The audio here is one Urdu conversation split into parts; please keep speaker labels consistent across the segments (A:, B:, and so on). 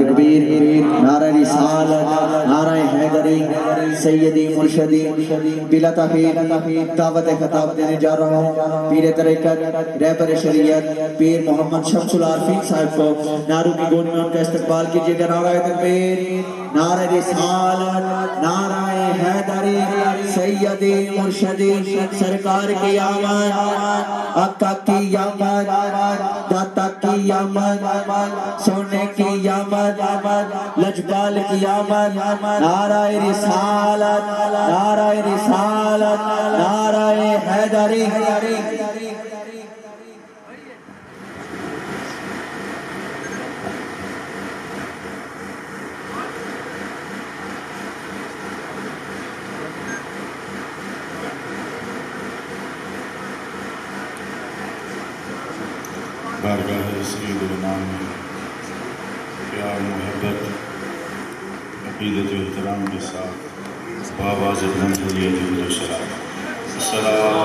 A: تکبیر نعرہ رسالت نعرہ حیدری سیدی مرشدی بلا تاخیر دعوت خطاب دینے جا رہا ہوں پیر طریقت رہبر شریعت پیر محمد شمس العارفین صاحب کو نعروں کی گونج میں ان کا استقبال کیجئے گا نعرہ تکبیر نعرہ رسالت نعرہ حیدری سیدی مرشدی سرکار کی آمد آقا کی آمد داتا کی آمد سونے کی آمد لجبال کی آمد نعرہ رسالت نعرہ رسالت نعرہ حیدری
B: بارگاہ سید الامام میں پیار محبت عقیدت و احترام کے ساتھ بآواز بلند بولیے درود و سلام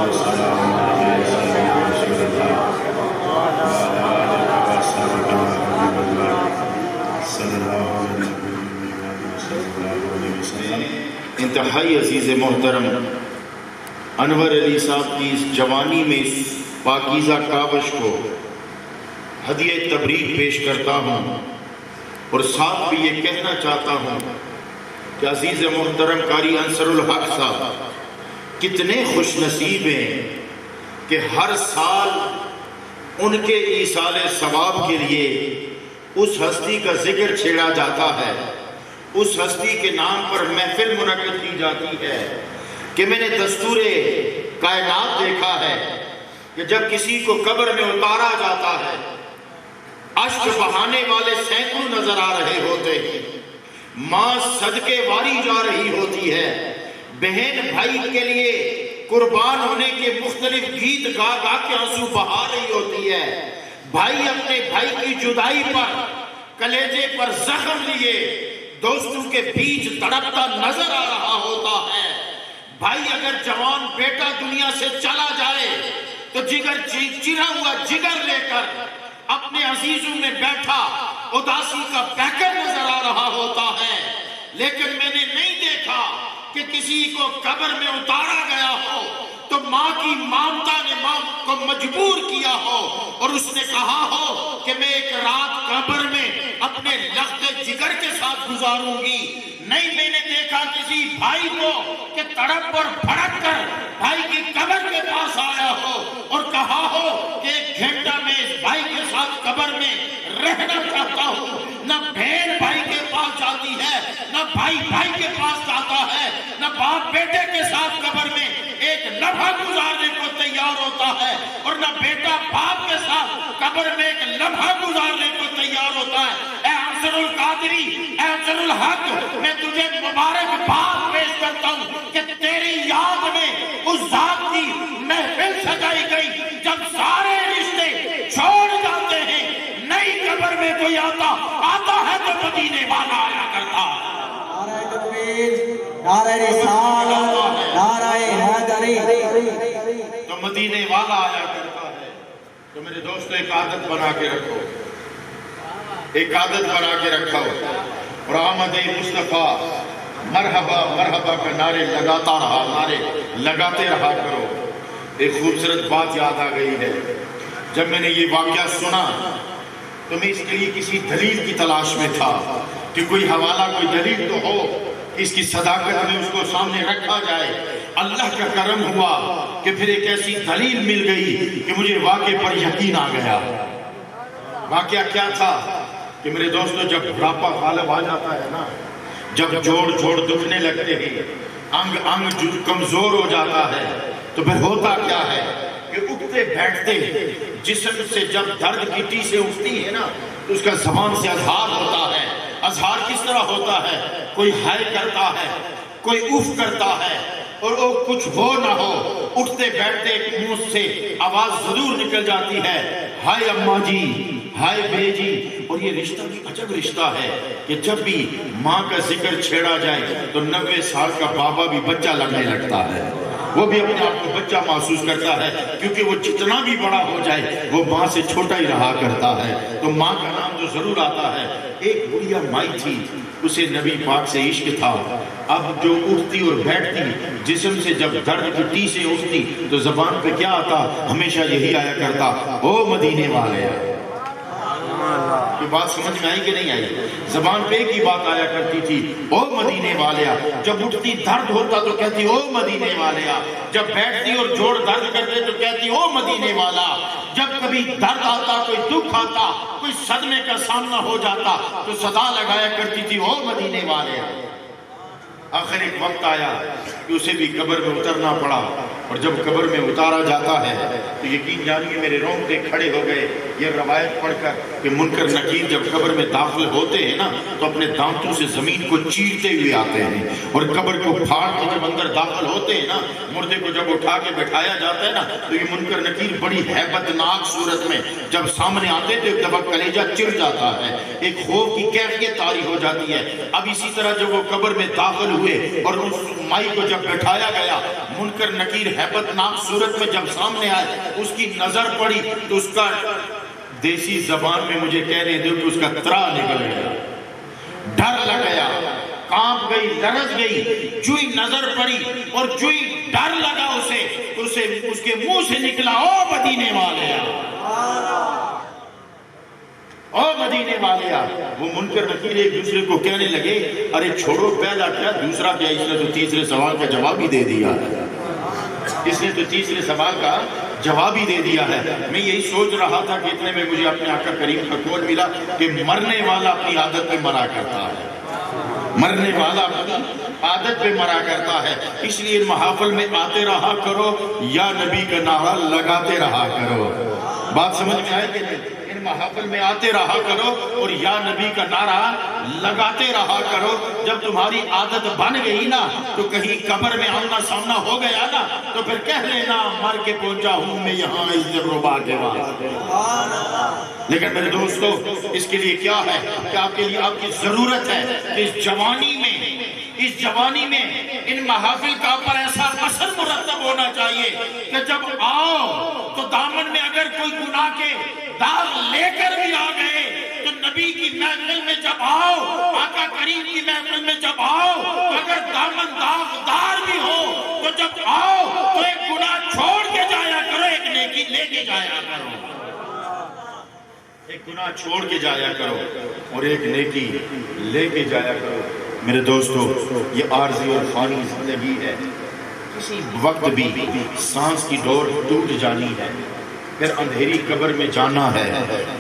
B: السلام علیہ رسول اللہ وعلی آلہ وصحبہ صلی اللہ علیہ وسلم۔ انتہائی عزیز محترم انور علی صاحب کی اس جوانی میں اس پاکیزہ کاوش کو ہدیہ تبریک پیش کرتا ہوں اور ساتھ بھی یہ کہنا چاہتا ہوں کہ عزیز محترم قاری انصر الحق صاحب کتنے خوش نصیب ہیں کہ ہر سال ان کے ایصال ثواب کے لیے اس ہستی کا ذکر چھیڑا جاتا ہے، اس ہستی کے نام پر محفل منعقد کی جاتی ہے کہ میں نے دستور کائنات دیکھا ہے کہ جب کسی کو قبر میں اتارا جاتا ہے اشک بہانے والے سینکڑوں نظر آ رہے ہوتے ہیں، ماں صدقے واری جا رہی ہوتی ہے، بہن بھائی کے لیے قربان ہونے کے مختلف گیت گا گا کے آنسو بہا رہی ہوتی ہے، بھائی اپنے بھائی کی جدائی پر کلیجے پر زخم لیے دوستوں کے بیچ تڑپتا نظر آ رہا ہوتا ہے، بھائی اگر جوان بیٹا دنیا سے چلا جائے تو جگر چرا ہوا جگر لے کر اپنے عزیزوں میں بیٹھا اداسی کا پیکر نظر آ رہا ہوتا ہے، لیکن میں نے نہیں دیکھا کہ کسی کو قبر میں اتارا گیا ہو تو ماں کی مامتا نے ماں کو مجبور کیا ہو اور اس نے کہا ہو کہ میں ایک رات قبر میں اپنے لخت جگر کے ساتھ گزاروں گی۔ نہیں میں نے دیکھا کسی بھائی کو کہ تڑپ اور بھڑک کر بھائی کی قبر کے پاس آیا ہو اور کہا ہو کہ ایک گھنٹہ میں اس بھائی کے ساتھ قبر میں رہنا چاہتا ہوں۔ نہ بہن بھائی کے پاس جاتی ہے، نہ بھائی بھائی کے پاس جاتا ہے، نہ باپ بیٹے کے ساتھ قبر میں ایک لمحہ گزارنے کو تیار ہوتا ہے اور نہ بیٹا باپ کے ساتھ قبر میں ایک لمحہ گزارنے کو تیار ہوتا ہے۔ اے انصر القادری، اے انصر الحق، میں تجھے مبارک بات پیش کرتا ہوں کہ تیری یاد میں اس ذات کی محفل سجائی گئی جب سارے رشتے چھوڑ جاتے ہیں، نئی قبر میں کوئی آتا ہے تو مدینے والا آیا کرتا ہے۔
A: نعرہ تکبیر نعرہ رسالت نعرہ حیدری
B: تو مدینے والا آیا کرتا ہے۔ تو میرے دوستو ایک عادت بنا کے رکھو، ایک عادت بنا کے رکھو اور آمد مصطفیٰ مرحبا مرحبا کا نعرے لگاتا رہا، نعرے لگاتے رہا کرو۔ ایک خوبصورت بات یاد آ گئی ہے، جب میں نے یہ واقعہ سنا تو میں اس کے لیے کسی دلیل کی تلاش میں تھا کہ کوئی حوالہ کوئی دلیل تو ہو کہ اس کی صداقت میں اس کو سامنے رکھا جائے۔ اللہ کا کرم ہوا کہ پھر ایک ایسی دلیل مل گئی کہ مجھے واقعے پر یقین آ گیا۔ واقعہ کیا تھا کہ میرے دوستو جب بڑھاپا غالب آ جاتا ہے نا، جب جوڑ دکھنے لگتے ہیں، انگ کمزور ہو جاتا ہے، تو پھر ہوتا کیا ہے کہ اٹھتے بیٹھتے جسم سے جب درد کی ٹیسیں اٹھتی ہے نا تو اس کا زبان سے اظہار ہوتا ہے۔ اظہار کس طرح ہوتا ہے؟ کوئی ہائے کرتا ہے، کوئی اف کرتا ہے، اور وہ کچھ ہو نہ ہو اٹھتے بیٹھتے منہ سے آواز ضرور نکل جاتی ہے، ہائے اماں جی، ہائے بے جی۔ اور یہ رشتہ بھی عجب رشتہ ہے کہ جب بھی ماں کا ذکر چھیڑا جائے تو 90 سال کا بابا بھی بچہ لگنے لگتا ہے، وہ بھی اپنے آپ کو بچہ محسوس کرتا ہے، کیونکہ وہ جتنا بھی بڑا ہو جائے وہ ماں سے چھوٹا ہی رہا کرتا ہے۔ تو ماں کا نام تو ضرور آتا ہے۔ ایک بڑھیا مائی تھی، اسے نبی پاک سے عشق تھا۔ اب جو اٹھتی اور بیٹھتی، جسم سے جب درد کی ٹی سے اٹھتی تو زبان پہ کیا آتا؟ ہمیشہ یہی آیا کرتا، او مدینے والے۔ یہ بات سمجھ میں آئی کہ نہیں آئی؟ زبان پہ کی بات آیا کرتی تھی، او مدینے والیا۔ جب اٹھتی درد ہوتا تو کہتی او مدینے والیا، جب بیٹھتی اور جوڑ درد کرتے تو کہتی او مدینے والا۔ جب کبھی درد آتا، کوئی دکھ آتا، کوئی صدمے کا سامنا ہو جاتا تو صدا لگایا کرتی تھی او مدینے والیا۔ آخر ایک وقت آیا کہ اسے بھی قبر میں اترنا پڑا، اور جب قبر میں اتارا جاتا ہے تو یقین جانیے میرے رونگٹے کھڑے ہو گئے یہ روایت پڑھ کر کہ منکر نکیر جب قبر میں داخل ہوتے ہیں نا تو اپنے دانتوں سے زمین کو چیرتے ہوئے آتے ہیں، اور قبر کو پھاڑ کے جب اندر داخل ہوتے ہیں نا، مردے کو جب اٹھا کے بٹھایا جاتا ہے نا تو یہ منکر نکیر بڑی ہیبت ناک صورت میں جب سامنے آتے تو ایک دفعہ کلیجہ چر جاتا ہے، ایک خوف کی کیفیت طاری ہو جاتی ہے۔ اب اسی طرح جب وہ قبر میں داخل ہوئے اور اس مائی کو جب بٹھایا گیا، منکر نکیر ہیبت ناک صورت میں جب سامنے آئے، اس کی نظر پڑی تو اس کا دیسی زبان میں مجھے کہنے دو کہ اس کا ترا نکل گیا، ڈر لگ گیا، کانپ گئی، لرز گئی، جوئی نظر پڑی اور جوئی ڈر لگا اسے تو اس کے منہ سے نکلا او مدینے والے، او مدینے والے۔ وہ منکر نکیر ایک دوسرے کو کہنے لگے ارے چھوڑو پہلا کیا دوسرا کیا، اس نے تو تیسرے سوال کا جواب ہی دے دیا، اس نے تو تیسرے سوال کا جواب ہی دے دیا ہے۔ میں یہی سوچ رہا تھا کہ اتنے میں مجھے اپنے آقا کریم کا قول ملا کہ مرنے والا اپنی عادت پہ مرا کرتا ہے، مرنے والا اپنی عادت پہ مرا کرتا ہے، اس لیے محافل میں آتے رہا کرو یا نبی کا نعرہ لگاتے رہا کرو۔ بات سمجھ میں آئے کہ نہیں؟ محافل میں آتے رہا کرو اور یا نبی کا نعرہ لگاتے رہا کرو۔ جب تمہاری عادت بن گئی نا تو کہیں قبر میں آمنا سامنا ہو گیا نا تو پھر کہہ لینا مر کے پہنچا ہوں میں یہاں اس دلربا کے واسطے۔ لیکن میرے دوستو اس کے لیے کیا ہے کہ آپ کے لیے آپ کی ضرورت ہے کہ اس جوانی میں ان محافل کا پر ایسا اثر مرتب ہونا چاہیے کہ جب آؤ تو دامن میں اگر کوئی گناہ کے داغ لے کر بھی آ گئے تو نبی کی محفل میں جب آؤ، آقا کریم کی محفل میں جب آؤ، اگر دامن داغدار بھی ہو تو جب آؤ تو ایک گناہ چھوڑ کے جایا کرو، ایک نیکی لے کے جایا کرو، ایک گناہ چھوڑ کے جایا کرو اور ایک نیکی لے کے جایا کرو۔ میرے دوستو یہ عارضی اور فانی زندگی ہے، کسی وقت بھی سانس کی ڈور ٹوٹ جانی ہے، پھر اندھیری قبر میں جانا ہے،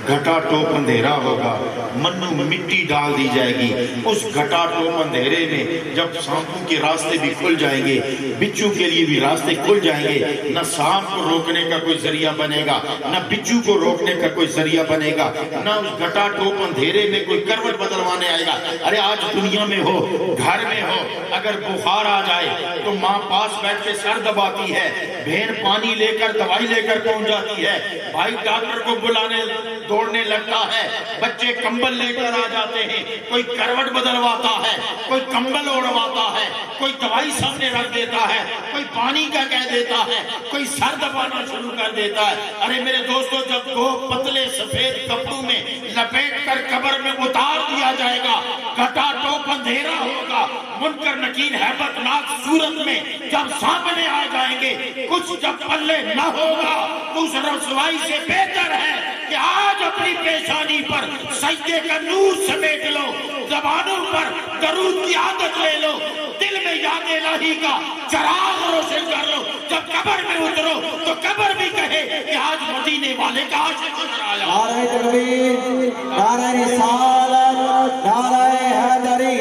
B: گھٹا ٹوپ اندھیرا ہوگا، منو مٹی ڈال دی جائے گی، اس گھٹا ٹوپ اندھیرے میں جب سانپوں کے راستے بھی کھل جائیں گے، بچو کے لیے بھی راستے کھل جائیں گے، نہ سانپ کو روکنے کا کوئی ذریعہ بنے گا، نہ بچو کو روکنے کا کوئی ذریعہ بنے گا، نہ اس گھٹا ٹوپ اندھیرے میں کوئی کروٹ بدلوانے آئے گا۔ ارے آج دنیا میں ہو، گھر میں ہو، اگر بخار آ جائے تو ماں پاس بیٹھ کے سر دباتی ہے، بہن پانی لے کر دوائی لے کر پہنچ جاتی ہے، بھائی ڈاکٹر کو بلانے دوڑنے لگتا ہے، بچے کمبل لے کر آ جاتے ہیں، کوئی کروٹ بدلواتا ہے، کوئی کمبل اوڑھواتا ہے، کوئی دوائی سامنے رکھ دیتا ہے، کوئی پانی کا کہہ دیتا ہے، کوئی سر دبانا شروع کر دیتا ہے۔ ارے میرے دوستو جب دو پتلے سفید کپڑوں میں لپیٹ کر قبر میں اتار دیا جائے گا، گھٹا ٹوپ اندھیرا ہوگا، منکر نکیر ہیبت ناک صورت میں جب سامنے آ جائیں گے، کچھ جب پلے نہ ہوگا تو اس رسوائی سے بہتر ہے کہ آج اپنی پیشانی پر سجدے کا نور سمیٹ لو، زبانوں پر درود کی عادت لے لو، دل میں یاد الہی کا چراغ روشن کر لو، جب قبر میں اترو تو قبر بھی کہے کہ آج مدینے والے کا عاشق نظر آیا۔
A: نعرہ تکبیر، نعرہ رسالت، نعرہ حیدری۔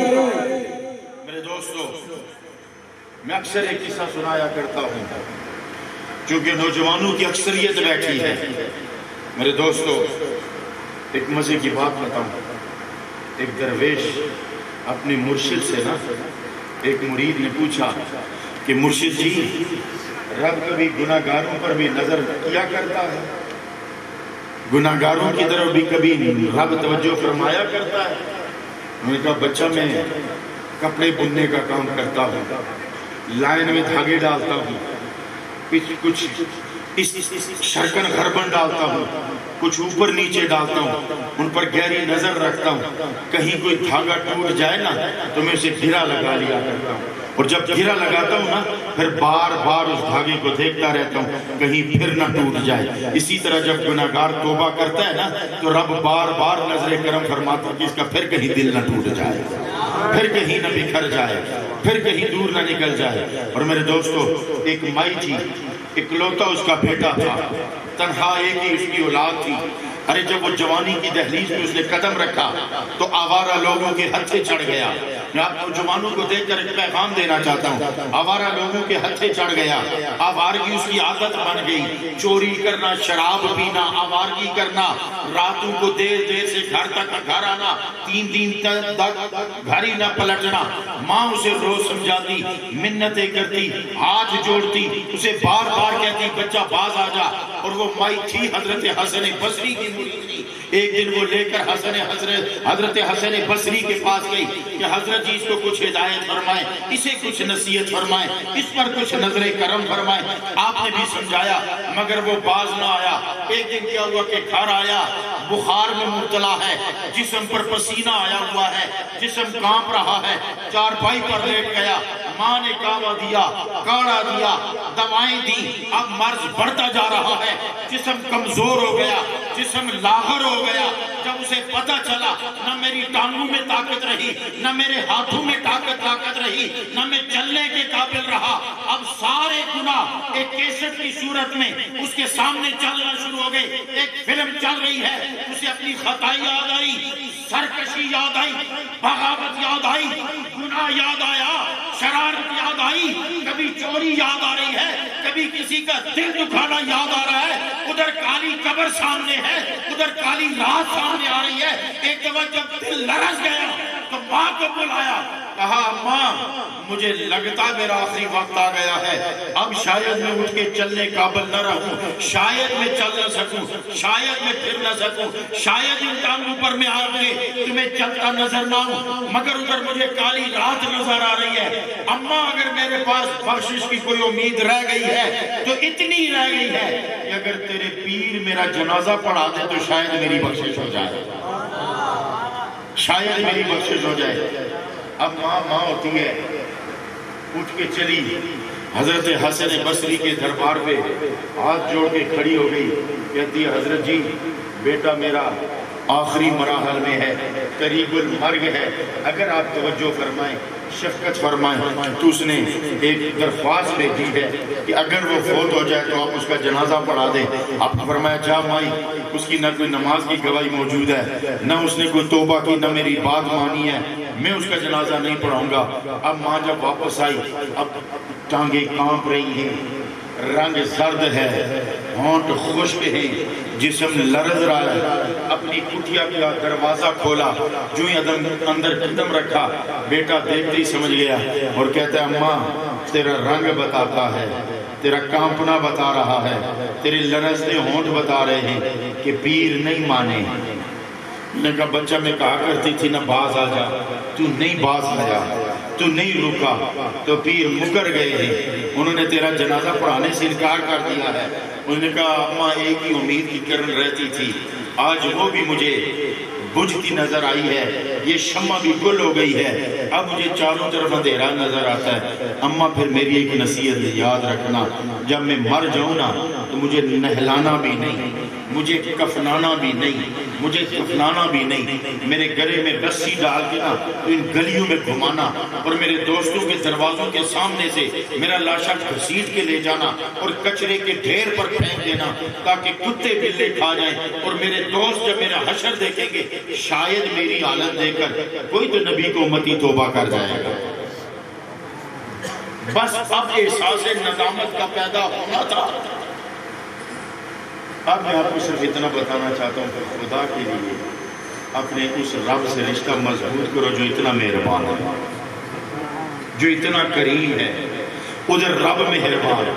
B: میرے دوستو میں اکثر ایک قصہ سنایا کرتا ہوں چونکہ نوجوانوں کی اکثریت بیٹھی ہے۔ میرے دوستو ایک مزے کی بات بتاؤں، ایک درویش اپنے مرشد سے نا، ایک مرید نے پوچھا کہ مرشد جی رب کبھی گناہگاروں پر بھی نظر کیا کرتا ہے، گناہگاروں کی طرف بھی کبھی رب توجہ فرمایا کرتا ہے؟ انہوں نے کہا بچہ میں کپڑے بننے کا کام کرتا ہوں، لائن میں دھاگے ڈالتا ہوں، کچھ اس شرکن غربن ڈالتا ہوں، کچھ اوپر نیچے ڈالتا ہوں، ان پر گہری نظر رکھتا ہوں، کہیں کوئی دھاگا ٹوٹ جائے نا تو میں اسے گھرا لگا لیا کرتا ہوں، اور جب گھرا لگاتا ہوں نا پھر بار بار اس دھاگے کو دیکھتا رہتا ہوں کہیں پھر نہ ٹوٹ جائے۔ اسی طرح جب گناہگار توبہ کرتا ہے نا تو رب بار بار نظر کرم فرماتا ہے کہ اس کا پھر کہیں دل نہ ٹوٹ جائے، پھر کہیں نہ بکھر جائے، پھر کہیں دور نہ نکل جائے۔ اور میرے دوستو، ایک مائی تھی، اکلوتا اس کا بیٹا تھا، تنہا ایک ہی اس کی اولاد تھی۔ ارے جب وہ جوانی کی دہلیز میں اس نے قدم رکھا تو آوارہ لوگوں کے ہتھے چڑھ گیا۔ میں آپ نوجوانوں کو دیکھ کر ایک پیغام دینا چاہتا ہوں، آوارہ لوگوں کے ہتھے چڑھ گیا، آوارگی اس کی عادت بن گئی، چوری کرنا، شراب پینا، آوارگی کرنا، راتوں کو دیر دیر سے گھر تک گھر آنا، 3 دن تک گھر ہی نہ پلٹنا۔ ماں اسے روز سمجھاتی، منتیں کرتی، ہاتھ جوڑتی، اسے بار بار کہتی بچہ باز آ جا۔ اور وہ مائی تھی حضرت حسن بصری کی مرید تھی۔ ایک دن وہ لے کر حضرت حسن بصری کے پاس گئی کہ حضرت جی اس کو کچھ ہدایت فرمائیں، اسے کچھ نصیحت فرمائیں، اس پر کچھ نظر کرم فرمائیں۔ آپ نے بھی سمجھایا مگر وہ باز نہ آیا۔ ایک دن کیا ہوا کہ گھر آیا، بخار میں مبتلا ہے، جسم پر پسینہ آیا ہوا ہے، جسم کانپ رہا ہے، چارپائی پر لیٹ گیا۔ ماں نے کاوا دیا، کاڑا دیا، دوائیں دی، اب مرض بڑھتا جا رہا ہے، جسم کمزور ہو گیا، جسم لاغر ہو گیا۔ جب اسے پتہ چلا نہ میری ٹانگوں میں طاقت رہی، نہ میرے ہاتھوں میں طاقت رہی، نہ میں چلنے کے قابل رہا، اب سارے گناہ ایک کیسٹ کی صورت میں اس کے سامنے چلنا شروع ہو گئے۔ ایک فلم چل رہی ہے، اسے اپنی خطائی یاد آئی، سرکشی یاد آئی، بغاوت یاد آئی، گناہ یاد آیا، شرارت یاد آئی، کبھی چوری یاد آ رہی ہے، کبھی کسی کا دل دکھانا یاد آ رہا ہے، ادھر کالی قبر سامنے ہے، ادھر کالی رات سامنے آ رہی ہے۔ ایک دفعہ جب دل لرز گیا تو ماں کو بلایا، کہا ماں مجھے لگتا میرا آخری وقت آ گیا ہے، اب شاید میں اٹھ کے چلنے قابل نہ رہوں، شاید میں چل نہ سکوں، شاید میں پھر نہ سکوں، شاید ان ٹانگوں پر میں آ کے تمہیں چلتا نظر نہ ہوں، مگر ادھر مجھے کالی رات نظر آ رہی ہے۔ اماں اگر میرے پاس بخشش کی کوئی امید رہ گئی ہے تو اتنی رہ گئی ہے کہ اگر تیرے پیر میرا جنازہ پڑھا دے تو شاید میری بخشش ہو جائے، شاید میری بخشش ہو جائے۔ اب ماں ہوتی ہے، اٹھ کے چلی حضرت حسن بصری کے دربار پہ، ہاتھ جوڑ کے کھڑی ہو گئی، کہتی ہے حضرت جی بیٹا میرا آخری مراحل میں ہے، قریب المرگ ہے، اگر آپ توجہ فرمائیں، شفقت فرمائیں تو اس نے ایک درخواست بھیجی ہے کہ اگر وہ فوت ہو جائے تو آپ اس کا جنازہ پڑھا دیں۔ آپ نے فرمایا جا مائی، اس کی نہ کوئی نماز کی گواہی موجود ہے، نہ اس نے کوئی توبہ کی، نہ میری بات مانی ہے، میں اس کا جنازہ نہیں پڑھاؤں گا۔ اب ماں جب واپس آئی، اب ٹانگیں کانپ رہی ہیں، رنگ زرد ہے، ہونٹ خشک ہے، جسم لرز رہا ہے، اپنی کٹھیا کا دروازہ کھولا، جو ہی اندر قدم رکھا، بیٹا دیکھتے ہی سمجھ گیا اور کہتا ہے اماں تیرا رنگ بتاتا ہے، تیرا کانپنا بتا رہا ہے، تیرے لرزتے ہونٹ بتا رہے ہیں کہ پیر نہیں مانے۔ میں کہا بچہ میں کہا کرتی تھی نہ باز آ جا، تو نہیں باز آیا، تو نہیں رکا، تو پیر مکر گئے ہیں، انہوں نے تیرا جنازہ پڑھانے سے انکار کر دیا ہے۔ انہوں نے کہا اماں ایک ہی امید کی کرن رہتی تھی، آج وہ بھی مجھے بجھتی نظر آئی ہے، یہ شمع بھی گل ہو گئی ہے، اب مجھے چاروں طرف اندھیرا نظر آتا ہے۔ اماں پھر میری ایک نصیحت یاد رکھنا، جب میں مر جاؤں نا تو مجھے نہلانا بھی نہیں، مجھے کفنانا بھی نہیں، مجھے کفنانا بھی نہیں، میرے گلے میں رسی ڈال کے نا تو ان گلیوں میں گھمانا اور میرے دوستوں کے دروازوں کے سامنے سے میرا لاشا گھسیٹ کے لے جانا اور کچرے کے ڈھیر پر پھینک دینا تاکہ کتے بلے کھا جائیں، اور میرے دوست جب میرا حشر دیکھیں گے شاید میری حالت دیکھ کر کوئی تو نبی کو امتی توبہ کر جائے گا۔ بس اب احساس ندامت کا پیدا ہونا تھا۔ اب میں آپ کو صرف اتنا بتانا چاہتا ہوں کہ خدا کے لیے اپنے اس رب سے رشتہ مضبوط کرو جو اتنا مہربان ہے، جو اتنا کریم ہے۔ ادھر رب مہربان،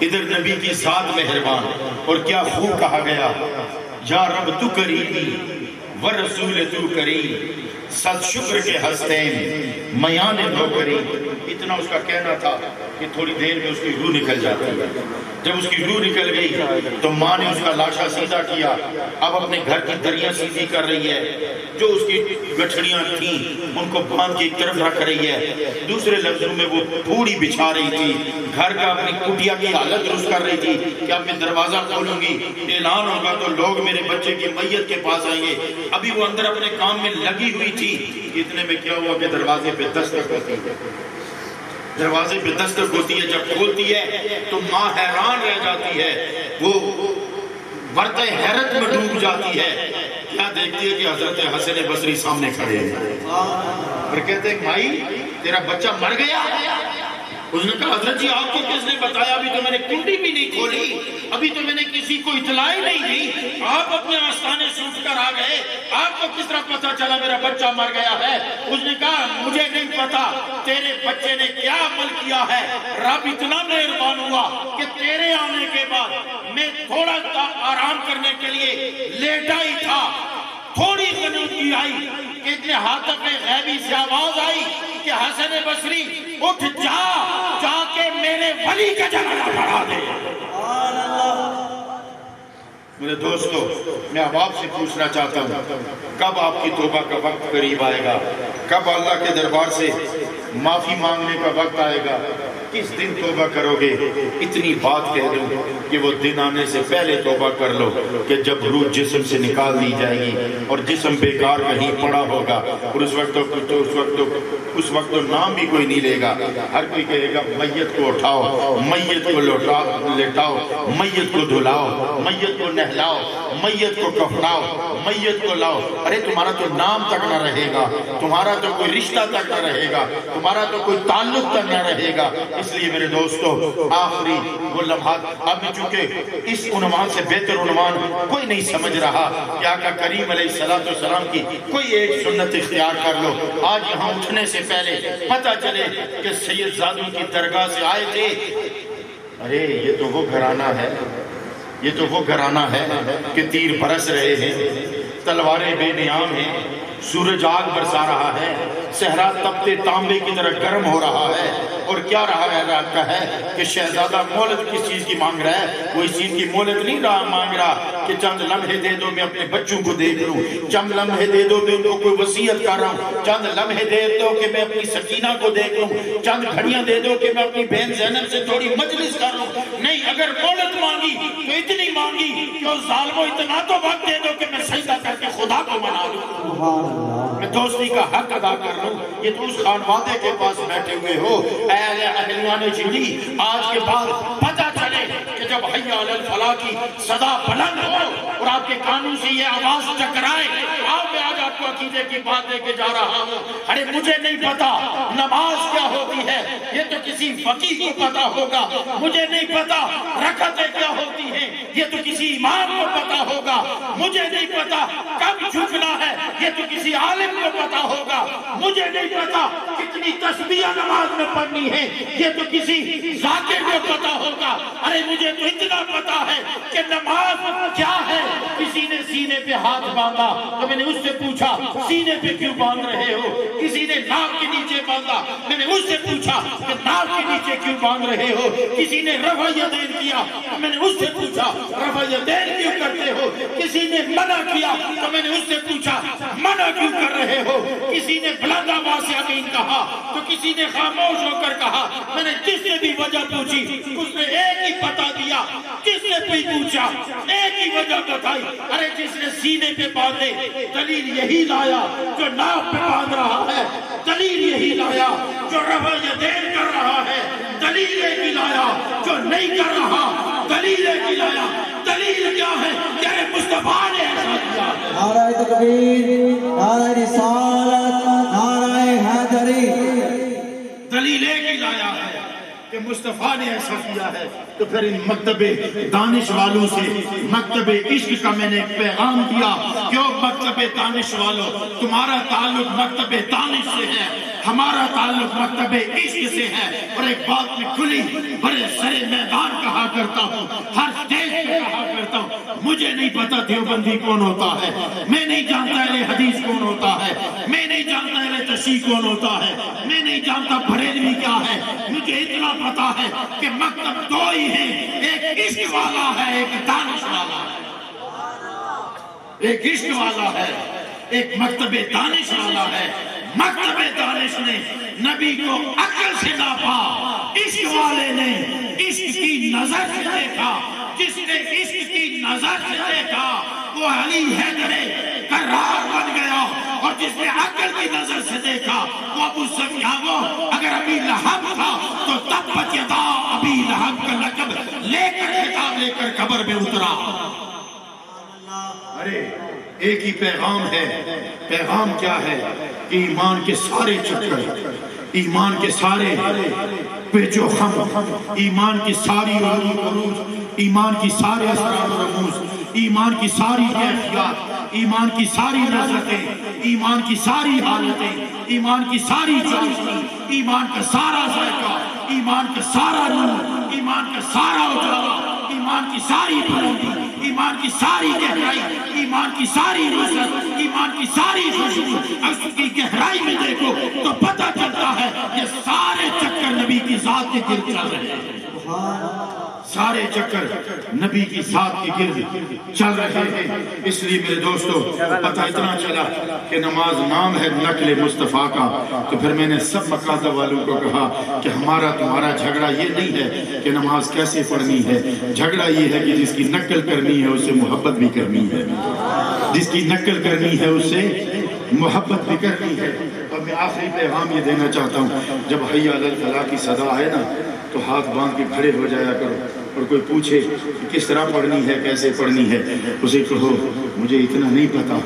B: ادھر نبی کی ذات مہربان، اور کیا خوب کہا گیا، یا رب تو کریمی ورسول تو کریم، ست شکر کے ہستین میان دو کریم۔ اتنا اس کا کہنا تھا کہ تھوڑی دیر میں اس کی روح نکل جاتی ہے، جب اس کی روح نکل گئی تو ماں نے اس کا لاشا سیدھا کیا، اب اپنے گھر کی دریاں سیدھی کر رہی ہے، جو اس کی گٹھڑیاں تھیں ان کو باندھ کے ایک طرف رکھ رہی ہے، دوسرے لفظوں میں وہ پھوڑی بچھا رہی تھی، گھر کا اپنی کٹیا کی حالت درست کر رہی تھی کہ اب میں دروازہ کھولوں گی، اعلان ہوگا تو لوگ میرے بچے کی میت کے پاس آئیں گے۔ ابھی وہ اندر اپنے کام میں لگی ہوئی تھی، اتنے میں کیا ہوا کہ دروازے پہ دستک ہوتی ہے، دروازے پہ دستک ہوتی ہے، جب کھولتی ہے تو ماں حیران رہ جاتی ہے، وہ ورطہ حیرت میں ڈوب جاتی ہے، کیا دیکھتی ہے کہ حضرت حسن بصری سامنے کھڑے ہیں اور کہتے ہیں مائی تیرا بچہ مر گیا؟ اس نے کہا حضرت جی آپ کو کس نے بتایا؟ ابھی تو میں نے کنڈی بھی نہیں کھولی، ابھی تو میں نے کسی کو اطلاع ہی نہیں دی، آپ اپنے آستانے سے اٹھ کر آ گئے، آپ کو کس طرح پتا چلا میرا بچہ مر گیا ہے؟ اس نے کہا مجھے نہیں پتا تیرے بچے نے کیا عمل کیا ہے، رب اتنا مہربان ہوا کہ تیرے آنے کے بعد میں تھوڑا سا آرام کرنے کے لیے لیٹا ہی تھا، تھوڑی غنودگی آئی کہ اتنے حاتف غیبی سے آواز آئی کہ حسن بصری اٹھ جا کے میرے ولی کا جنازہ پڑھا دے۔ میرے دوستو میں اب آپ سے پوچھنا چاہتا ہوں کب آپ کی توبہ کا وقت قریب آئے گا؟ کب اللہ کے دربار سے معافی مانگنے کا وقت آئے گا؟ کس دن توبہ کرو گے؟ اتنی بات کہہ دوں کہ وہ دن آنے سے پہلے توبہ کر لو کہ جب روح جسم سے نکال دی جائے گی اور جسم بیکار کہیں پڑا ہوگا اور اس وقت تو نام بھی کوئی نہیں لے گا، ہر کوئی کہے گا میت کو اٹھاؤ، میت کو لٹاؤ، میت کو دھلاؤ، میت کو نہلاؤ، میت کو کفناؤ، میت کو لاؤ۔ ارے تمہارا تو نام تک نہ رہے گا، تمہارا تو کوئی رشتہ تک نہ رہے گا، تمہارا تو کوئی تعلق تک نہ رہے گا۔ اس لیے میرے دوستو آخری وہ لمحات، اب چونکہ اس عنوان سے بہتر عنوان کوئی نہیں سمجھ رہا کہ آقا کریم علیہ السلام کی کوئی ایک سنت اختیار کر لو۔ آج یہاں اٹھنے سے پہلے پتہ چلے کہ سید زادوں کی درگاہ سے آئے تھے، ارے یہ تو وہ گھرانہ ہے، یہ تو وہ گھرانہ ہے کہ تیر برس رہے ہیں، تلواریں بے نیام ہیں، سورج آگ برسا رہا ہے، صحرا تپتے تانبے کی طرح گرم ہو رہا ہے، اور کیا رہا ہے کہ شہزادہ مولد کس چیز کی مانگ رہا ہے؟ وہ اس چیز کی مولد نہیں رہا مانگ رہا کہ چند لمحے دے دو میں اپنے بچوں کو دیکھ لوں، چند لمحے دے دو میں ان کو کوئی وصیت کر رہا ہوں، چند لمحے دے دو کہ میں اپنی سکینہ کو دیکھ لوں، چند گھڑیاں دے دو کہ میں اپنی بہن زینب سے تھوڑی مجلس کر لوں۔ نہیں، اگر مولد مانگی تو اتنی مانگی کہ اس ظالموں اتنا تو وقت دے دو کہ میں سجدہ کر کے خدا کو منا لوں، میں دوستی کا حق ادا کر لوں۔ یہ تو اس خانوادے کے پاس بیٹھے ہوئے ہو، اے اہلیان جلی، آج کے بعد پتہ چلے کہ جب حی علی الفلاح کی صدا بلند ہو اور آپ کے کانوں سے یہ آواز ٹکرائے، میں آج آپ کو عقیدے کی بات دے کے جا رہا ہوں۔ ارے مجھے نہیں پتا نماز کیا ہوتی ہے، یہ تو کسی فقیہ کو پتا ہوگا، مجھے نہیں پتا رکعتیں کیا ہوتی ہیں، یہ تو کسی امام کو پتا ہوگا، مجھے نہیں پتا کب جھکنا ہے، یہ تو کسی عالم کو پتا ہوگا، مجھے نہیں پتا کتنی تسبیح نماز میں پڑھنی ہے، یہ تو کسی ذاکر کو پتا ہوگا۔ ارے مجھے تو اتنا پتا ہے کہ نماز کیا ہے۔ کسی نے سینے پہ ہاتھ باندھا تو میں نے اس سے پوچھا سینے پہ کیوں باندھ رہے ہو؟ کسی نے ناک کے نیچے باندھا، میں نے اس سے پوچھا کہ ناک کے نیچے کیوں باندھ رہے ہو؟ کسی نے رفع یدین کیا تو میں نے اس سے پوچھا رفع یدین کیوں کرتے ہو؟ کسی نے منع کیا تو میں نے اس سے پوچھا منع کیوں کر رہے ہو؟ کسی نے بلند آواز سے آمین کہا تو کسی نے خاموش ہو کر کہا۔ میں نے جس سے بھی وجہ پوچھی اس نے ایک ہی بتا دیا، جس نے بھی پوچھا ایک ہی وجہ بتائی۔ ارے جس نے سینے پہ باندھے دلیل یہی لایا، جو ناف پہ باندھ رہا ہے دلیل یہی لایا، جو رفع یدین کر رہا ہے دلیل یہی لایا، جو نہیں کر رہا دلیل یہی لایا۔ دلیل کیا ہے؟ کہ مصطفیٰ نے ایسا کیا۔
A: نعرہ تکبیر، نعرہ رسالت، نعرہ حیدری۔
B: دلیل ایک ہی لایا ہے کہ مصطفیٰ نے ایسا کیا ہے۔ تو پھر ان مکتب دانش والوں سے مکتب عشق کا میں نے ایک پیغام دیا کہ مکتب دانش والوں، تمہارا تعلق مکتب دانش سے ہے، ہمارا تعلق مکتب عشق سے ہے۔ اور ایک بات میں کھلی بڑے سرے میدان کہا کرتا ہوں، ہر اسٹیج پہ کہا کرتا ہوں، مجھے نہیں پتا دیوبندی کون ہوتا ہے، میں نہیں جانتا اہل حدیث کون ہوتا ہے، میں نہیں جانتا اہل کشی کون ہوتا ہے، میں نہیں جانتا بریلوی کیا ہے، مجھے اتنا پتا ہے کہ مکتب دو ہی ہیں، ایک عشق والا ہے، ایک دانش والا ہے۔ ایک عشق والا ہے، ایک مکتب دانش والا ہے۔ مکتب دانش نے نبی کو عقل سے ناپا، عشق والے نے عشق کی نظر سے دیکھا۔ جس نے عشق کی نظر سے دیکھا وہ علی حیدر کرار بن گیا، اور جس نے عقل کی نظر سے دیکھا وہ ابو سفیان، وہ اگر ابی لہب تھا تو تبت یدا ابی لہب کا لقب لے کر خطاب لے کر قبر میں اترا۔ ارے ایک ہی پیغام ہے، پیغام کیا ہے کہ ایمان کے سارے چکر، ایمان کے سارے پیچ و خم، ایمان کی ساری عروج، ایمان کی سارے اسرار و رموز، ایمان کی ساری کیفیات، ایمان کی ساری نظرتیں، ایمان کی ساری حالتیں، ایمان کی ساری چاشنی، ایمان کا سارا ذائقہ، ایمان کا سارا نور، ایمان کا سارا اجالا، ایمان کی ساری بلندی، ایمان کی ساری گہرائی، ایمان کی ساری نصرت، ایمان کی ساری خوشبو، اس کی گہرائی میں دیکھو تو پتہ چلتا ہے یہ سارے چکر نبی کی ذات کے گرد چل رہے ہیں۔ سارے چکر نبی کی ذات کے گرد چل رہے ہیں۔ اس لیے میرے دوستو پتہ اتنا چلا کہ نماز نام ہے نقل مصطفیٰ کا، تو پھر میں نے سب مقاصد والوں کو کہا کہ ہمارا تمہارا جھگڑا یہ نہیں ہے کہ نماز کیسے پڑھنی ہے، جھگڑا یہ ہے کہ جس کی نقل کرنی ہے اسے محبت بھی کرنی ہے، جس کی نقل کرنی ہے اسے محبت بھی کرنی ہے۔ اور میں آخری پیغام یہ دینا چاہتا ہوں، جب حی علی الفلاح کی صدا آئے نا تو ہاتھ باندھ کے کھڑے ہو جایا کرو، اور کوئی پوچھے کہ کس طرح پڑھنی ہے، کیسے پڑھنی ہے، اسے کہو مجھے اتنا نہیں پتا،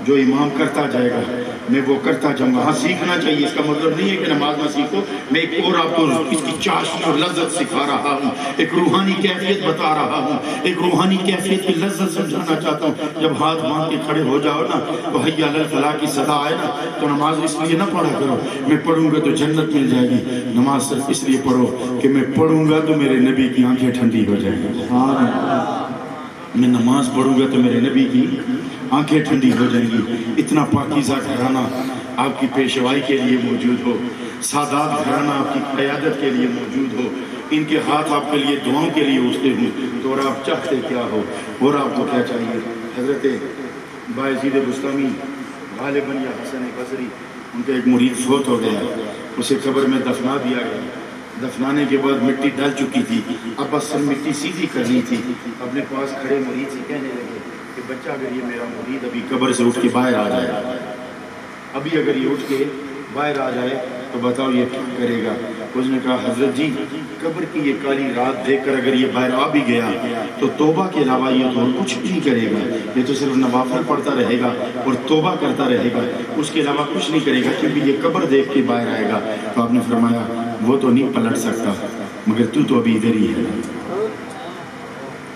B: جو امام کرتا جائے گا میں وہ کرتا جاؤں گا۔ ہاں سیکھنا چاہیے، اس کا مطلب نہیں ہے کہ نماز نہ سیکھو، میں ایک اور آپ کو اس کی چاشنی اور لذت سکھا رہا ہوں، ایک روحانی کیفیت بتا رہا ہوں، ایک روحانی کیفیت کی لذت سمجھانا چاہتا ہوں۔ جب ہاتھ باندھ کے کھڑے ہو جاؤ نا تو حی علی الفلاح کی صدا آئے نا تو نماز اس لیے نہ پڑھا کرو میں پڑھوں گا تو جنت مل جائے گی، نماز صرف اس لیے پڑھو کہ میں پڑھوں گا تو میرے نبی کی آنکھیں ٹھنڈی ہو جائیں گی۔ میں نماز پڑھوں گا تو میرے نبی کی آنکھیں ٹھنڈی ہو جائیں گی۔ اتنا پاکیزہ گھرانہ آپ کی پیشوائی کے لیے موجود ہو، سادات گھرانہ آپ کی قیادت کے لیے موجود ہو، ان کے ہاتھ آپ کے لیے دعاؤں کے لیے اٹھتے ہوں، تو اور آپ چاہتے کیا ہو اور آپ کو کیا چاہیے؟ حضرت بایزید بستامی غالباً یا حسن بصری، ان کا ایک مرید فوت ہو گیا، اسے قبر میں دفنا دیا گیا۔ دفنانے کے بعد مٹی ڈل چکی تھی، اب بس مٹی سیدھی کرنی تھی۔ اپنے پاس کھڑے مرید سے کہنے لگے کہ بچہ اگر یہ میرا مرید ابھی قبر سے اٹھ کے باہر آ جائے، ابھی اگر یہ اٹھ کے باہر آ جائے تو بتاؤ یہ کیا کرے گا؟ اس نے کہا حضرت جی قبر کی یہ کالی رات دیکھ کر اگر یہ باہر آ بھی گیا تو توبہ کے علاوہ یہ تو کچھ نہیں کرے گا، یہ تو صرف نوافل پڑھتا رہے گا اور توبہ کرتا رہے گا، اس کے علاوہ کچھ نہیں کرے گا، کیونکہ یہ قبر دیکھ کے باہر آئے گا۔ تو آپ نے فرمایا وہ تو نہیں پلٹ سکتا مگر تو ابھی ادھر ہی ہے،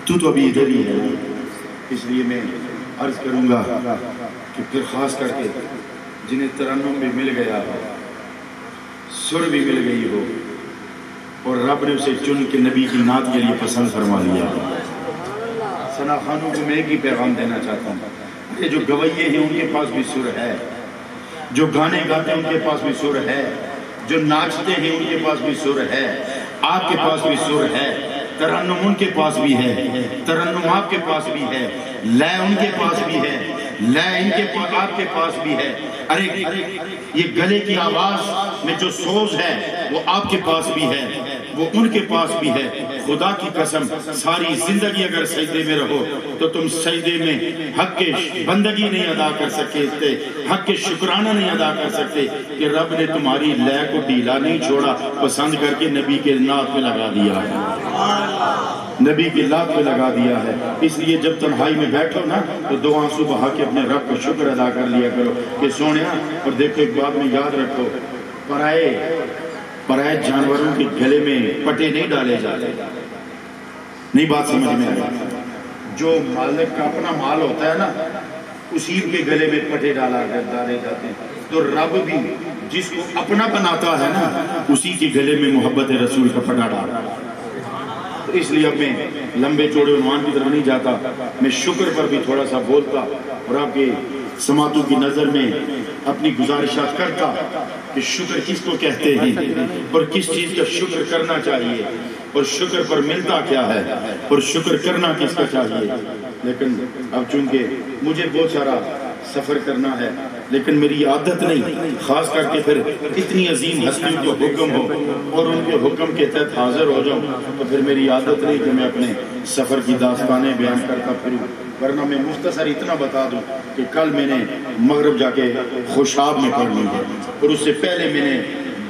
B: تو ابھی ادھر ہی ہے۔ اس لیے میں عرض کروں گا کہ پھر خاص کر کے جنہیں ترنم بھی مل گیا ہو، سر بھی مل گئی ہو، اور رب نے اسے چن کے نبی کی نعت کے لیے پسند فرما لیا ہو، ثنا خانوں کو میں ایک ہی پیغام دینا چاہتا ہوں کہ جو گویے ہیں ان کے پاس بھی سر ہے، جو گانے گاتے ہیں ان کے پاس بھی سر ہے، جو ناچتے ہیں ان کے پاس بھی سر ہے، آپ کے پاس بھی سر ہے، ترنم ان کے پاس بھی ہے، ترنم آپ کے پاس بھی ہے، لے ان کے پاس بھی ہے، لے ان کے پاس آپ کے پاس بھی ہے۔ ارے یہ گلے کی آواز میں جو سوز ہے وہ آپ کے پاس بھی ہے، وہ ان کے پاس بھی ہے۔ خدا کی قسم ساری زندگی اگر سجدے میں رہو تو تم سجدے میں حق کے بندگی نہیں ادا کر سکتے، حق کے شکرانہ نہیں ادا کر سکتے کہ رب نے تمہاری لے کو ڈھیلا نہیں چھوڑا، پسند کر کے نبی کے نعت میں لگا دیا ہے، نبی کی لات پہ لگا دیا ہے۔ اس لیے جب تنہائی میں بیٹھو نا تو دو آنسو بہا کے اپنے رب کو شکر ادا کر لیا کرو کہ سونیا، اور دیکھو ایک بات میں یاد رکھو، پرائے جانوروں کے گلے میں پٹے نہیں ڈالے جاتے، نہیں بات سمجھ میں آئی؟ جو مالک کا اپنا مال ہوتا ہے نا اسی کے گلے میں پٹے ڈالے جاتے ہیں، تو رب بھی جس کو اپنا بناتا ہے نا اسی کے گلے میں محبت رسول کا پٹا ڈالا۔ تو اس لیے اب میں لمبے چوڑے عنوان کی طرف نہیں جاتا، میں شکر پر بھی تھوڑا سا بولتا اور آپ کے سماعتوں کی نظر میں اپنی گزارشات کرتا کہ شکر کس کو کہتے ہیں اور کس چیز کا شکر کرنا چاہیے اور شکر پر ملتا کیا ہے اور شکر کرنا کس کا چاہیے. لیکن اب چونکہ مجھے بہت سارا سفر کرنا ہے لیکن میری عادت نہیں، خاص کر کے پھر اتنی عظیم ہستیوں کو حکم ہو اور ان کے حکم کے تحت حاضر ہو جاؤں تو پھر میری عادت نہیں کہ میں اپنے سفر کی داستانیں بیان کرتا پھروں. ورنہ میں مختصر اتنا بتا دوں کہ کل میں نے مغرب جا کے خوشاب میں پڑھنی ہے اور اس سے پہلے میں نے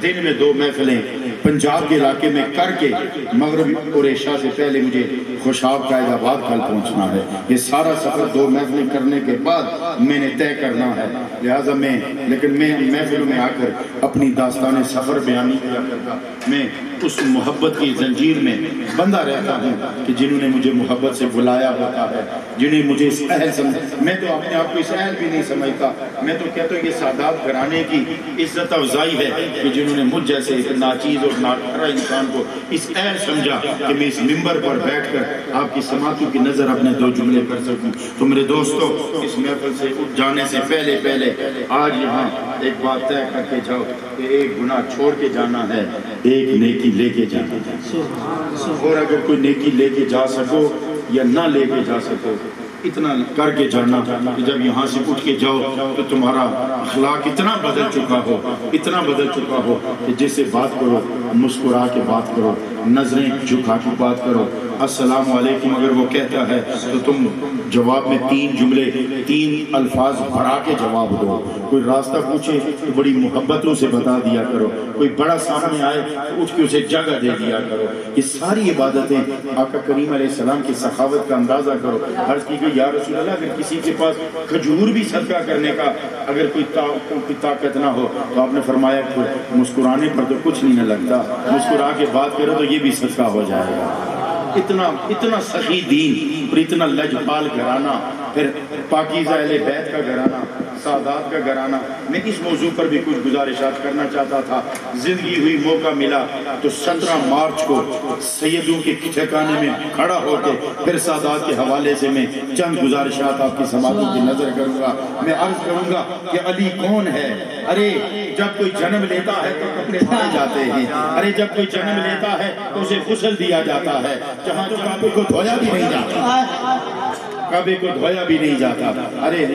B: دن میں 2 محفلیں پنجاب کے علاقے میں کر کے مغرب اور عشاء سے پہلے مجھے خوشاب قائد آباد کل پہنچنا ہے. یہ سارا سفر 2 محفلیں کرنے کے بعد میں نے طے کرنا ہے. لہٰذا میں محفلوں میں آ کر اپنی داستان سفر بیان نہیں کیا کرتا. میں اس محبت کی زنجیر میں بندہ رہتا ہوں کہ جنہوں نے مجھے محبت سے بلایا ہوتا ہے، جنہیں مجھے اس اہل سمجھا. میں تو اپنے آپ کو اس اہل بھی نہیں سمجھتا. میں تو کہتا ہوں یہ سادات گھرانے کی عزت افزائی ہے کہ جنہوں نے مجھ جیسے ایک ناچیز اور ناکارہ انسان کو اس اہل سمجھا کہ میں اس ممبر پر بیٹھ کر آپ کی سماعتوں کی نظر اپنے 2 جملے کر سکوں. تو میرے دوستو، اس محفل سے اٹھ جانے سے پہلے آج یہاں ایک بات طے کر کے جاؤ کہ ایک گناہ چھوڑ کے جانا ہے، ایک نیکی لے کے جانا ہے. اور اگر کوئی نیکی لے کے جا سکو یا نہ لے کے جا سکو، اتنا کر کے جانا کہ جب یہاں سے اٹھ کے جاؤ تو تمہارا اخلاق اتنا بدل چکا ہو کہ جس سے بات کرو مسکرا کے بات کرو، نظریں جھکا کے بات کرو. السلام علیکم اگر وہ کہتا ہے تو تم جواب میں 3 جملے 3 الفاظ بڑھا کے جواب دو. کوئی راستہ پوچھے تو بڑی محبتوں سے بتا دیا کرو. کوئی بڑا سامنے آئے تو اٹھ کے اسے جگہ دے دیا کرو. یہ ساری عبادتیں آقا کریم علیہ السلام کی سخاوت کا اندازہ کرو. عرض کی کہ یا رسول اللہ اگر کسی کے پاس کھجور بھی صدقہ کرنے کا اگر کوئی طاقت نہ ہو تو آپ نے فرمایا کہ مسکرانے پر تو کچھ نہیں نہ لگتا، مسکرا کے بات کرو تو یہ بھی صدقہ ہو جائے گا. اتنا سخی دین اور اتنا لجپال گھرانہ، پھر پاکیزہ اہل بیت کا گھرانہ، سادات کا گھرانہ. میں اس موضوع پر بھی کچھ گزارشات کرنا چاہتا تھا. زندگی ہوئی موقع ملا تو 17 مارچ کو سیدوں کے ٹھکانے میں کھڑا ہو کے پھر سادات کے حوالے سے میں چند گزارشات آپ کی سماعتوں کی نظر کروں گا. میں عرض کروں گا کہ علی کون ہے؟ ارے جب کوئی جنم لیتا ہے تو کپڑے پہنے جاتے ہیں. ارے جب کوئی جنم لیتا ہے تو اسے غسل دیا جاتا ہے. جہاں کعبے کو دھویا بھی نہیں جاتا. ارے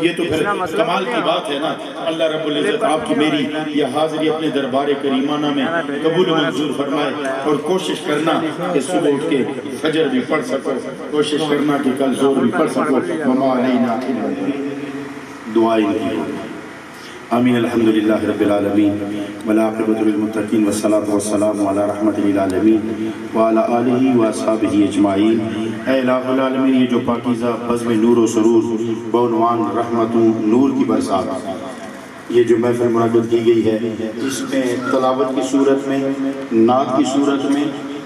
B: یہ تو پھر کمال کی بات ہے نا. اللہ رب العزت آپ کی میری یہ حاضری اپنے دربار کریمانہ میں قبول و منظور فرمائے. اور کوشش کرنا کہ صبح اٹھ کے فجر بھی پڑھ سکو، کوشش کرنا کہ کل زور بھی پڑھ سکو. وما علینا دعائیں آمین. الحمدللہ رب العالمین والعاقبۃ للمتقین والصلاۃ والسلام علی رحمۃ للعالمین وعلی آلہ واصحابہ اجمعین. اے الہ العالمین، یہ جو پاکیزہ بزم نور و سرور بعنوان رحمتوں نور کی برسات، یہ جو محفل منعقد کی گئی ہے، اس میں تلاوت کی صورت میں، نعت کی صورت میں،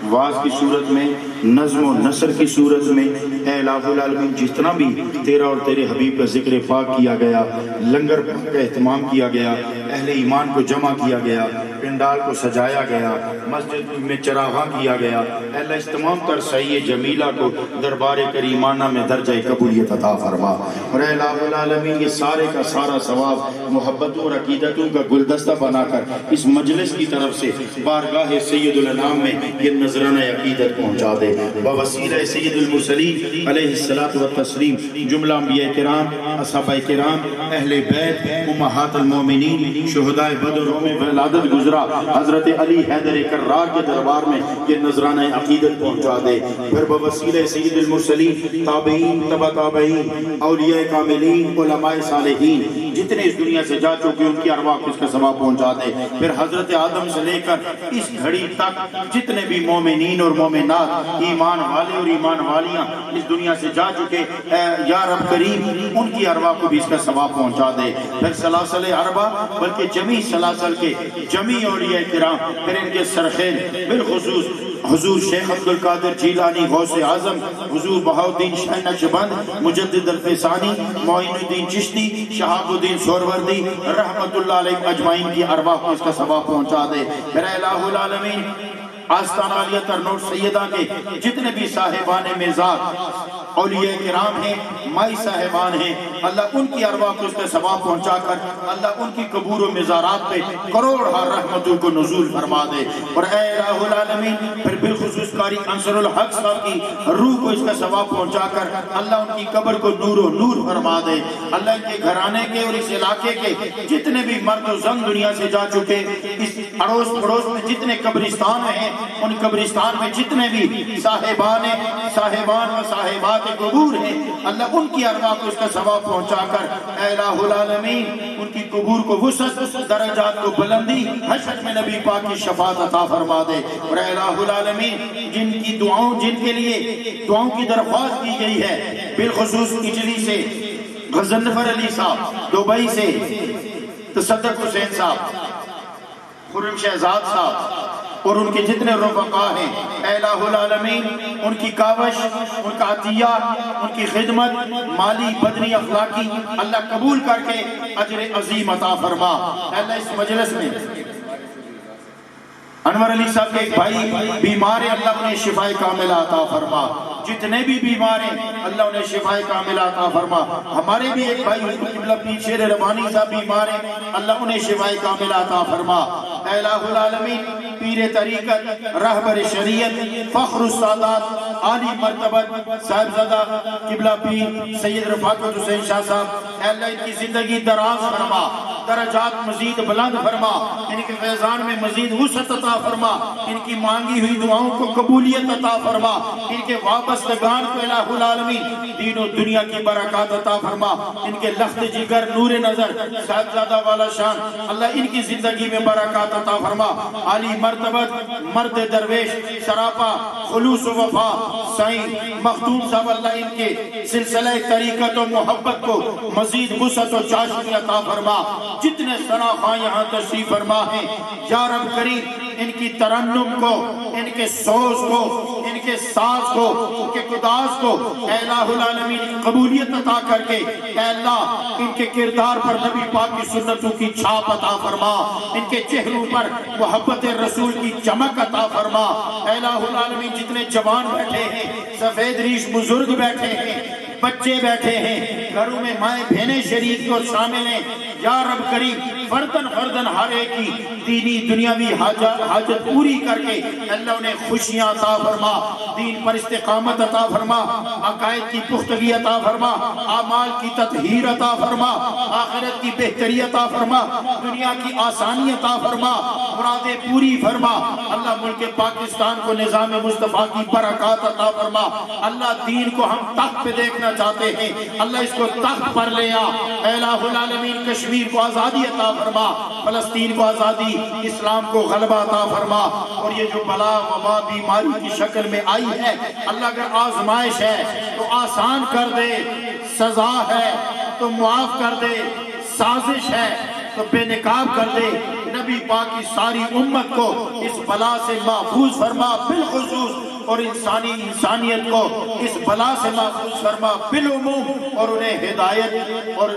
B: واز کی صورت میں، نظم و نثر کی صورت میں، اے الہ العالمین جتنا بھی تیرا اور تیرے حبیب کا ذکر پاک کیا گیا، لنگر کا اہتمام کیا گیا، اہل ایمان کو جمع کیا گیا، پنڈال کو سجایا گیا، مسجد میں چراغاں کیا گیا، اے اللہ اس تمام تر سعی جمیلہ کو دربار کریمانہ میں درجہ قبولیت عطا فرما. اور اے الہ العالمین یہ سارے کا سارا ثواب محبتوں اور عقیدتوں کا گلدستہ بنا کر اس مجلس کی طرف سے بارگاہ سید الانام میں یہ نذرانہ عقیدت پہنچا دے. بوسیلہ سید المرسلین علیہ الصلاۃ والتسلیم جملہ انبیاء کرام، اصحابہ کرام، اہل بیت، امہات المومنین، شہداء بدر میں ولادت گزرا حضرت علی حیدر کرار کے دربار میں یہ نذرانہ عقیدت پہنچا دے. پھر بوسیلہ سید المرسلین، تابعین، تبع تابعین، اولیاء کاملین، علماء صالحین جتنے اس دنیا سے جا چکے ان کی ارواح کو اس کا ثواب پہنچا دے. پھر حضرت آدم سے لے کر اس گھڑی تک جتنے بھی مومنین اور مومنات، ایمان والے اور ایمان والیاں اس دنیا سے جا چکے، یا رب کریم ان کی ارواح کو بھی اس کا ثواب پہنچا دے. پھر سلاسل اربع بلکہ جمی سلاسل کے جمی اولیاء کرام، پھر ان کے سرخیل بالخصوص حضور شیخ عبدالقادر جیلانی غوث اعظم، حضور بہاؤالدین شاہ نقشبند، مجدد الفسانی، معین الدین چشتی، شہاب الدین سہروردی رحمت اللہ علیہ اجمعین کی ارواح کو اس کا ثواب پہنچا دے. پھر الہ العالمین آستانہ علیہ ترنور سیدہ کے جتنے بھی صاحبان مزار اولیاء کرام ہیں، مائی صاحبان ہیں، اللہ ان کی ارواح کو اس کا ثواب پہنچا کر اللہ ان کی قبور و مزارات پہ کروڑ رحمتوں کو نزول فرما دے۔ اور اے الہ العالمین پھر بالخصوص قاری انصر الحق صاحب کی روح کو اس کا ثواب پہنچا کر اللہ ان کی قبر کو نور و نور فرما دے۔ اللہ ان کے گھرانے کے اور اس علاقے کے جتنے بھی مرد و زن دنیا سے جا چکے، اس اڑوس پڑوس میں جتنے قبرستان ہیں، ان قبرستان میں جتنے بھی صاحبان و صاحبات قبور ہیں، اللہ ان کی ارواح کو اس کا ثواب پہنچا کر اے الہ العالمین ان کی قبور کو وسعت، درجات کو بلندی، حشر میں نبی پاک کی شفاعت عطا فرما دے۔ اور اے الہ العالمین جن کی دعاؤں، جن کے لیے دعاؤں کی درخواست کی گئی ہے، بالخصوص اٹلی سے غضنفر علی صاحب، دبئی سے تصدق حسین صاحب، خرم شہزاد صاحب اور ان کے جتنے رفقا ہیں، اے الہ العالمین ان کی کاوش، ان کا عطیہ، ان کی خدمت مالی بدنی اخلاقی اللہ قبول کر کے اجر عظیم عطا فرما۔ اے اللہ اس مجلس میں انور علی صاحب کے ایک بھائی بیمار ہیں، اللہ انہیں شفاء کاملہ عطا فرما۔ جتنے بھی بیمار ہیں اللہ انہیں شفاء کاملہ عطا فرما۔ ہمارے بھی ایک بھائی قبلہ پیر شیر ربانی صاحب بیمار ہیں، اللہ انہیں شفاء کاملہ عطا فرما۔ اے الہ العالمین پیر طریقت، رہبر شریعت، فخر السادات، عالی مرتبت صاحبزادہ قبلہ پیر سید رفاقت حسین شاہ صاحب، اے اللہ ان کی زندگی دراز فرما، درجات مزید بلند فرما، ان کے فیضان میں مزید وسعت عطا فرما، ان کی مانگی ہوئی دعاؤں کو قبولیت عطا فرما، ان کے وابستگان کو الہ العالمین دین و دنیا کی برکات عطا فرما، ان کے لخت جگر نور نظر صاحبزادہ والا شان اللہ ان کی زندگی میں برکات عطا فرما۔ عالی مرتبت مرد درویش سراپا خلوص و وفا سائیں مخدوم صاحب اللہ ان کے سلسلہ طریقت و محبت کو مزید وسعت و چاشنی عطا فرما۔ جتنے سراخاں یہاں تشریف فرما ہیں یا رب کریم ان کی ترنم کو، ان کے سوز کو، ان کے ساز کو، ان کے قداس کو اے الہ العالمین قبولیت عطا کر کے اے اللہ ان کے کردار پر نبی پاک کی سنتوں کی چھاپ عطا فرما، ان کے چہروں پر محبت رسول کی چمک عطا فرما۔ اے الہ العالمین جتنے جوان بیٹھے ہیں، سفید ریش بزرگ بیٹھے ہیں، بچے بیٹھے ہیں، گھروں میں مائیں بہنیں شریک اور شامل ہیں، یا رب کریم فردن ہر ایک کی دینی دنیاوی حاجت پوری کر کے اللہ انہیں خوشیاں عطا فرما، دین پر استقامت عطا فرما، عقائد کی پختگی عطا فرما، اعمال کی تطہیر عطا فرما، آخرت کی بہتری عطا فرما، دنیا کی آسانی عطا فرما، مرادیں پوری فرما۔ اللہ ملک پاکستان کو نظام مصطفیٰ کی برکات عطا فرما۔ اللہ دین کو ہم تخت پہ دیکھنا چاہتے ہیں، اللہ اس کو تخت پر لے آ۔ اے الہ العالمین کشمیر کو آزادی عطا فرما، فلسطین کو آزادی، اسلام کو غلبہ عطا فرما۔ اور یہ جو بلا وبا بیماری کی شکل میں آئی ہے اللہ اگر آزمائش ہے تو آسان کر دے، سزا ہے تو معاف کر دے، سازش ہے تو بے نقاب کر دے۔ نبی پاک کی ساری امت کو اس بلا سے محفوظ فرما بالخصوص، اور انسانیت کو اس بلا سے محفوظ فرما بالعموم، اور انہیں ہدایت اور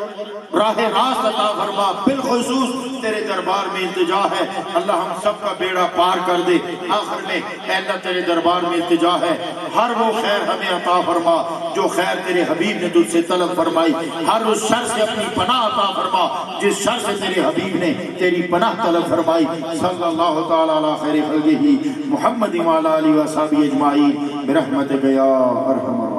B: راہ راست عطا فرما بالخصوص۔ تیرے دربار میں التجا ہے اللہ ہم سب کا بیڑا پار کر دے۔ آخر میں اے اللہ تیرے دربار میں التجا ہے ہر وہ خیر ہمیں عطا فرما جو خیر تیرے حبیب نے تجھ سے طلب فرمائی، ہر اس شر سے اپنی پناہ عطا فرما جس شر سے تیرے حبیب نے تیری پناہ طلب فرمائی۔ صلی اللہ تعالی علی خیر خلقہ محمد وعلی آلہ وصحبہ اجمعین برحمتک یا ارحم الراحمین۔